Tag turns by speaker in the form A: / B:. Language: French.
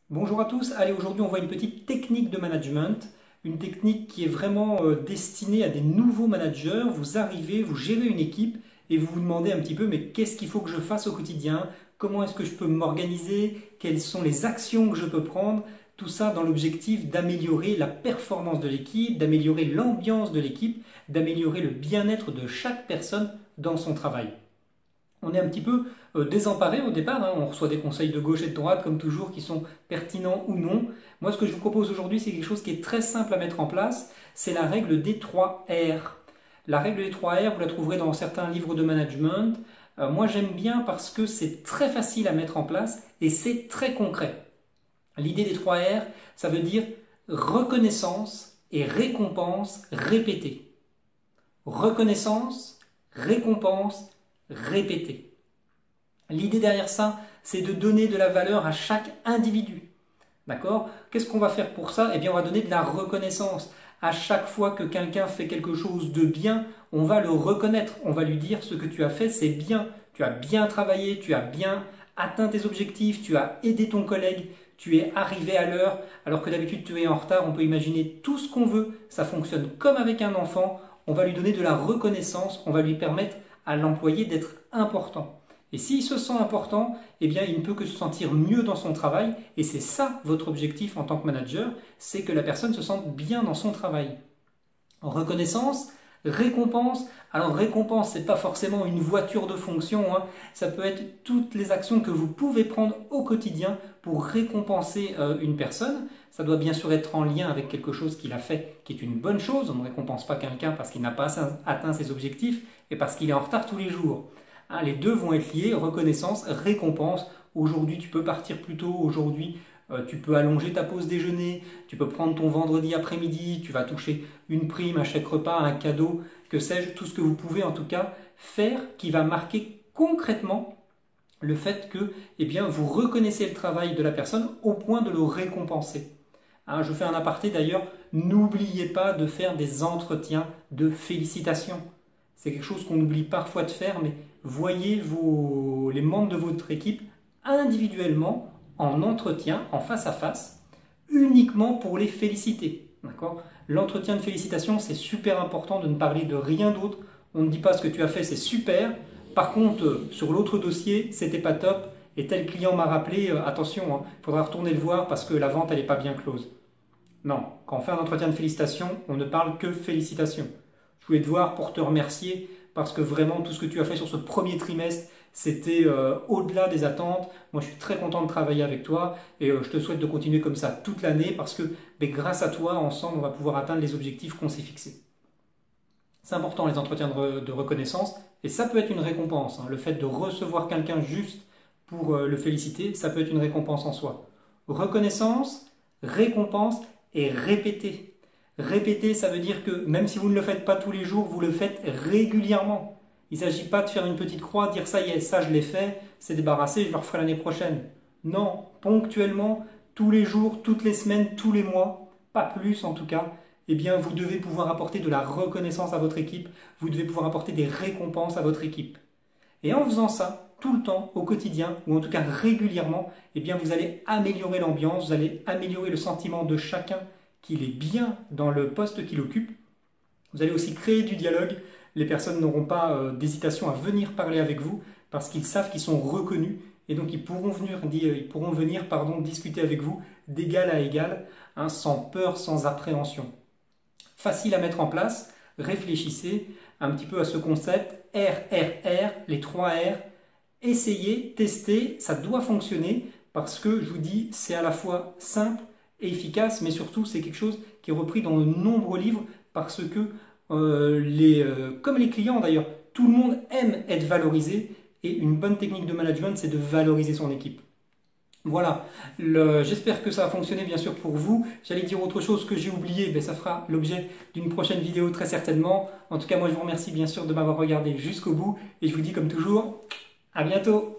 A: Bonjour à tous, allez aujourd'hui on voit une petite technique de management, une technique qui est vraiment destinée à des nouveaux managers. Vous arrivez, vous gérez une équipe et vous vous demandez un petit peu mais qu'est-ce qu'il faut que je fasse au quotidien? Comment est-ce que je peux m'organiser? Quelles sont les actions que je peux prendre? Tout ça dans l'objectif d'améliorer la performance de l'équipe, d'améliorer l'ambiance de l'équipe, d'améliorer le bien-être de chaque personne dans son travail. On est un petit peu désemparé au départ, hein. On reçoit des conseils de gauche et de droite comme toujours qui sont pertinents ou non. Moi ce que je vous propose aujourd'hui c'est quelque chose qui est très simple à mettre en place, c'est la règle des 3 R. La règle des 3 R, vous la trouverez dans certains livres de management. Moi j'aime bien parce que c'est très facile à mettre en place et c'est très concret. L'idée des 3 R, ça veut dire reconnaissance et récompense répétée. Reconnaissance, récompense, répétée. L'idée derrière ça, c'est de donner de la valeur à chaque individu. D'accord? Qu'est-ce qu'on va faire pour ça? Eh bien, on va donner de la reconnaissance. À chaque fois que quelqu'un fait quelque chose de bien, on va le reconnaître. On va lui dire ce que tu as fait, c'est bien. Tu as bien travaillé, tu as bien atteint tes objectifs, tu as aidé ton collègue, tu es arrivé à l'heure, alors que d'habitude tu es en retard. On peut imaginer tout ce qu'on veut. Ça fonctionne comme avec un enfant. On va lui donner de la reconnaissance, on va lui permettre à l'employé d'être important. Et s'il se sent important, eh bien, il ne peut que se sentir mieux dans son travail. Et c'est ça votre objectif en tant que manager, c'est que la personne se sente bien dans son travail. Reconnaissance, récompense. Alors récompense, c'est pas forcément une voiture de fonction, hein. Ça peut être toutes les actions que vous pouvez prendre au quotidien pour récompenser une personne. Ça doit bien sûr être en lien avec quelque chose qu'il a fait qui est une bonne chose. On ne récompense pas quelqu'un parce qu'il n'a pas atteint ses objectifs et parce qu'il est en retard tous les jours. Hein, les deux vont être liés, reconnaissance, récompense. Aujourd'hui tu peux partir plus tôt, aujourd'hui tu peux allonger ta pause déjeuner, tu peux prendre ton vendredi après-midi, tu vas toucher une prime à chaque repas, un cadeau, que sais-je, tout ce que vous pouvez en tout cas faire qui va marquer concrètement le fait que eh bien, vous reconnaissez le travail de la personne au point de le récompenser. Hein, je fais un aparté d'ailleurs, n'oubliez pas de faire des entretiens de félicitations. C'est quelque chose qu'on oublie parfois de faire, mais voyez les membres de votre équipe individuellement en entretien, en face à face, uniquement pour les féliciter. L'entretien de félicitations, c'est super important de ne parler de rien d'autre. On ne dit pas ce que tu as fait, c'est super. Par contre, sur l'autre dossier, c'était pas top. Et tel client m'a rappelé, attention, hein, il faudra retourner le voir parce que la vente, elle n'est pas bien close. Non, quand on fait un entretien de félicitations, on ne parle que félicitations. Je voulais te voir pour te remercier parce que vraiment tout ce que tu as fait sur ce premier trimestre, c'était au-delà des attentes. Moi, je suis très content de travailler avec toi et je te souhaite de continuer comme ça toute l'année parce que grâce à toi, ensemble, on va pouvoir atteindre les objectifs qu'on s'est fixés. C'est important les entretiens de reconnaissance et ça peut être une récompense. Hein. Le fait de recevoir quelqu'un juste pour le féliciter, ça peut être une récompense en soi. Reconnaissance, récompense et répéter. Répéter, ça veut dire que même si vous ne le faites pas tous les jours, vous le faites régulièrement. Il ne s'agit pas de faire une petite croix, de dire ça y est, ça je l'ai fait, c'est débarrassé, je le referai l'année prochaine. Non, ponctuellement, tous les jours, toutes les semaines, tous les mois, pas plus en tout cas, eh bien vous devez pouvoir apporter de la reconnaissance à votre équipe, vous devez pouvoir apporter des récompenses à votre équipe. Et en faisant ça, tout le temps, au quotidien, ou en tout cas régulièrement, eh bien vous allez améliorer l'ambiance, vous allez améliorer le sentiment de chacun qu'il est bien dans le poste qu'il occupe. Vous allez aussi créer du dialogue. Les personnes n'auront pas d'hésitation à venir parler avec vous parce qu'ils savent qu'ils sont reconnus et donc ils pourront venir discuter avec vous d'égal à égal, hein, sans peur, sans appréhension. Facile à mettre en place. Réfléchissez un petit peu à ce concept RRR, les 3 R. Essayez, testez, ça doit fonctionner parce que je vous dis, c'est à la fois simple et efficace, mais surtout c'est quelque chose qui est repris dans de nombreux livres parce que comme les clients d'ailleurs, tout le monde aime être valorisé et une bonne technique de management c'est de valoriser son équipe. Voilà, j'espère que ça a fonctionné bien sûr pour vous. J'allais dire autre chose que j'ai oublié, mais ça fera l'objet d'une prochaine vidéo très certainement. En tout cas moi je vous remercie bien sûr de m'avoir regardé jusqu'au bout et je vous dis comme toujours, à bientôt.